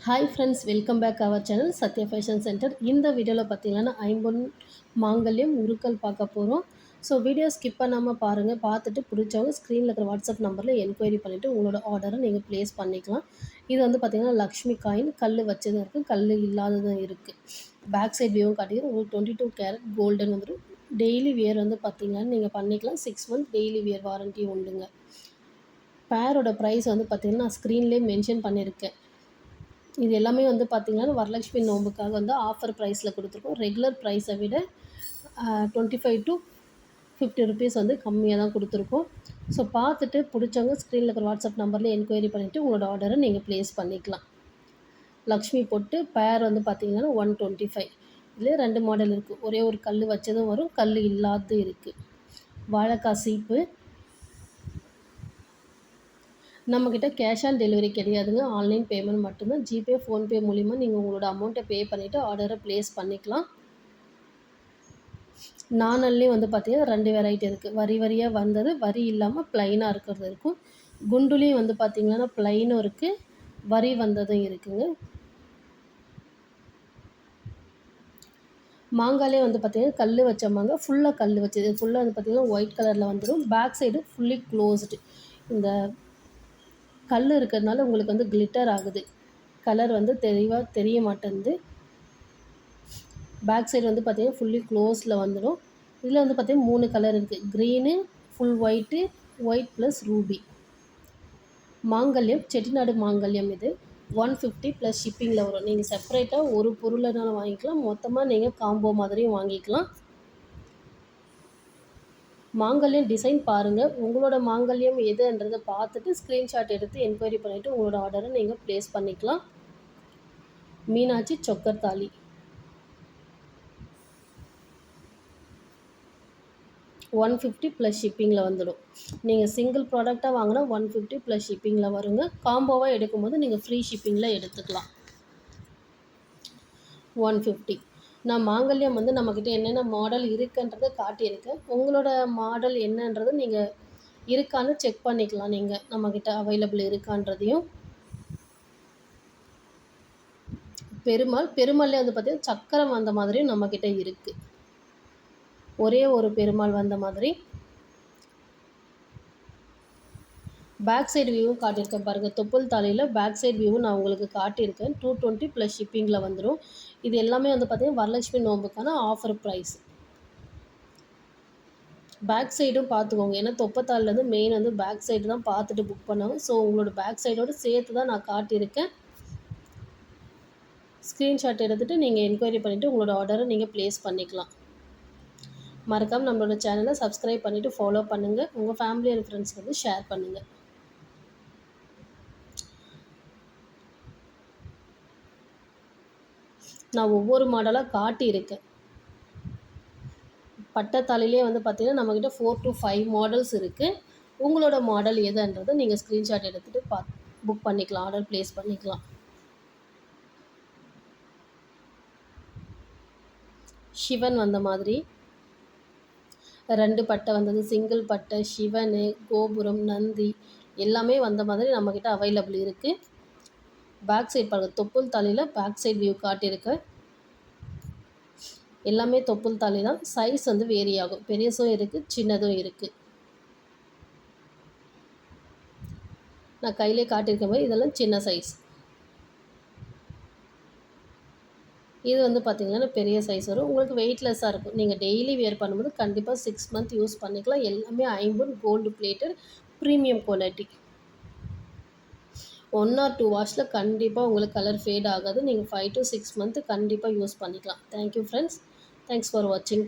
Hi friends, welcome back our channel Sathya fashion centre. இந்த வீடியோவில் பார்த்தீங்கன்னா ஐம்பொன் மாங்கல்யம் உருக்கல் பார்க்க போகிறோம். ஸோ வீடியோ ஸ்கிப் பண்ணாமல் பாருங்கள். பார்த்துட்டு பிடிச்சவங்க ஸ்க்ரீனில் இருக்கிற வாட்ஸ்அப் நம்பரில் என்கொயரி பண்ணிவிட்டு உங்களோட ஆர்டரை நீங்கள் ப்ளேஸ் பண்ணிக்கலாம். இது வந்து பார்த்திங்கன்னா லக்ஷ்மி காயின் கல் வச்சதும் இருக்குது, கல் இல்லாததும் இருக்குது. பேக் சைட் வியூவும் காட்டிக்கிறோம். உங்களுக்கு 22 கேரட் கோல்டன் வந்துடும். டெய்லி வியர் வந்து பார்த்திங்கன்னா நீங்கள் பண்ணிக்கலாம். 6 மந்த் டெய்லி வியர் வாரண்ட்டி உண்டுங்க. பேரோட ப்ரைஸ் வந்து பார்த்திங்கன்னா நான் ஸ்க்ரீன்லேயே மென்ஷன் பண்ணியிருக்கேன். இது எல்லாமே வந்து பார்த்திங்கன்னா வரலட்சுமி நோம்புக்காக வந்து ஆஃபர் ப்ரைஸில் கொடுத்துருக்கோம். ரெகுலர் ப்ரைஸை விட 25 to 50 ருபீஸ் வந்து கம்மியாக தான் கொடுத்துருக்கோம். ஸோ பார்த்துட்டு பிடிச்சவங்க ஸ்க்ரீனில் இருக்கிற வாட்ஸ்அப் நம்பரில் என்கொயரி பண்ணிவிட்டு உங்களோட ஆர்டரை நீங்கள் ப்ளேஸ் பண்ணிக்கலாம். லக்ஷ்மி போட்டு பேர் வந்து பார்த்திங்கன்னா 125. இதில் 2 மாடல் இருக்குது. ஒரே ஒரு கல் வச்சதும் வரும், கல் இல்லாததும் இருக்குது. வாழைக்காய் சீப்பு. நம்மக்கிட்ட கேஷ் ஆன் டெலிவரி கிடையாதுங்க. ஆன்லைன் பேமெண்ட் மட்டும்தான். ஜிபே, ஃபோன்பே மூலிமா நீங்கள் உங்களோட அமௌண்ட்டை பே பண்ணிவிட்டு ஆர்டரை ப்ளேஸ் பண்ணிக்கலாம். நாணல்லையும் வந்து பார்த்திங்கன்னா 2 வெரைட்டி இருக்குது. வரி வரியாக வந்தது, வரி இல்லாமல் ப்ளைனாக இருக்கிறது இருக்கும். குண்டுலேயும் வந்து பார்த்திங்கன்னா ப்ளைனும் இருக்குது, வரி வந்ததும் இருக்குங்க. மாங்காலே வந்து பார்த்திங்கன்னா கல் வச்ச மாங்காய், ஃபுல்லாக கல் வச்சது. ஃபுல்லாக வந்து பார்த்திங்கன்னா ஒயிட் கலரில் வந்துடும். Back side fully closed. இந்த கல் இருக்கிறதுனால உங்களுக்கு வந்து கிளிட்டர் ஆகுது. கலர் வந்து தெளிவாக தெரிய மாட்டேங்குது. பேக் சைடு வந்து பார்த்திங்கன்னா ஃபுல்லி க்ளோஸில் வந்துடும். இதில் வந்து பார்த்திங்கன்னா 3 கலர் இருக்குது. Green, full white, white plus Ruby. மாங்கல்யம் செட்டிநாடு மாங்கல்யம். இது 150 ப்ளஸ் ஷிப்பிங்கில் வரும். நீங்கள் செப்பரேட்டாக ஒரு பொருளைனாலும் வாங்கிக்கலாம், மொத்தமாக நீங்கள் காம்போ மாதிரியும் வாங்கிக்கலாம். மாங்கல்யம் டிசைன் பாருங்கள். உங்களோட மாங்கல்யம் எதுன்றதை பார்த்துட்டு ஸ்க்ரீன்ஷாட் எடுத்து என்கொயரி பண்ணிவிட்டு உங்களோட ஆர்டரை நீங்கள் ப்ளேஸ் பண்ணிக்கலாம். மீனாட்சி சொக்கர் தாலி 150 ப்ளஸ் ஷிப்பிங்கில் வந்துடும். நீங்கள் சிங்கிள் ப்ராடக்டாக வாங்கினா 150 ப்ளஸ் ஷிப்பிங்கில் வருங்க. காம்போவாக எடுக்கும்போது நீங்கள் ஃப்ரீ ஷிப்பிங்கில் எடுத்துக்கலாம். 150. நான் மாங்கல்யம் வந்து நம்மக்கிட்ட என்னென்ன மாடல் இருக்குன்றதை காட்டியிருக்கேன். உங்களோட மாடல் என்னன்றது நீங்கள் இருக்கான்னு செக் பண்ணிக்கலாம். நீங்கள் நம்மக்கிட்ட அவைலபிள் இருக்கான்றதையும். பெருமாள்லேயே வந்து பார்த்திங்கன்னா சக்கரம் வந்த மாதிரியும் நம்மக்கிட்ட இருக்குது. ஒரே ஒரு பெருமாள் வந்த மாதிரி. பேக் சைடு வியூவும் காட்டியிருக்கேன் பாருங்கள். தொப்புள் தாலியில் பேக் சைடு வியூவும் நான் உங்களுக்கு காட்டியிருக்கேன். 220 ப்ளஸ் ஷிப்பிங்கில் வந்துடும். இது எல்லாமே வந்து பார்த்திங்கன்னா வரலட்சுமி நோம்புக்கான ஆஃபர் ப்ரைஸ். பேக் சைடும் பார்த்துக்கோங்க. ஏன்னா தொப்பத்தாலிலேருந்து மெயின் வந்து பேக் சைடு தான் பார்த்துட்டு புக் பண்ணுவாங்க. ஸோ உங்களோட பேக் சைடோடு சேர்த்து தான் நான் காட்டியிருக்கேன். ஸ்க்ரீன்ஷாட் எடுத்துகிட்டு நீங்கள் என்கொயரி பண்ணிவிட்டு உங்களோட ஆர்டரை நீங்கள் ப்ளேஸ் பண்ணிக்கலாம். மறக்காமல் நம்மளோட சேனலை சப்ஸ்கிரைப் பண்ணிவிட்டு ஃபாலோ பண்ணுங்கள். உங்கள் ஃபேமிலி அண்ட் ஃப்ரெண்ட்ஸ்க்கு வந்து ஷேர் பண்ணுங்கள். நான் ஒவ்வொரு மாடலாக காட்டியிருக்கேன். பட்டத்தாலிலே வந்து பார்த்திங்கன்னா நம்மக்கிட்ட 4 to 5 மாடல்ஸ் இருக்குது. உங்களோட மாடல் எதுன்றதை நீங்கள் ஸ்க்ரீன்ஷாட் எடுத்துகிட்டு புக் பண்ணிக்கலாம், ஆர்டர் ப்ளேஸ் பண்ணிக்கலாம். சிவன் வந்த மாதிரி 2 பட்டை வந்தது, சிங்கிள் பட்டை, சிவன், கோபுரம், நந்தி எல்லாமே வந்த மாதிரி நம்மக்கிட்ட அவைலபிள் இருக்குது. பேக் சைட் பாருங்கள். தொப்புள் தாலியில் பேக் சைட் வியூ காட்டியிருக்கேன். எல்லாமே தொப்புள் தாலி தான். சைஸ் வந்து வேரி ஆகும். பெரியசும் இருக்குது, சின்னதும் இருக்குது. நான் கையிலே காட்டியிருக்க மாதிரி இதெல்லாம் சின்ன சைஸ். இது வந்து பார்த்திங்கன்னா பெரிய சைஸ் வரும். உங்களுக்கு வெயிட்லெஸ்ஸாக இருக்கும். நீங்கள் டெய்லி வியர் பண்ணும்போது கண்டிப்பாக 6 மந்த் யூஸ் பண்ணிக்கலாம். எல்லாமே ஐம்பொன் gold plated premium quality. 1 or 2 வாஷில் கண்டிப்பாக உங்களுக்கு கலர் ஃபேட் ஆகாது. நீங்கள் 5 to 6 மந்த்து கண்டிப்பாக யூஸ் பண்ணிக்கலாம். Thank you friends. தேங்க்ஸ் ஃபார் வாட்சிங்.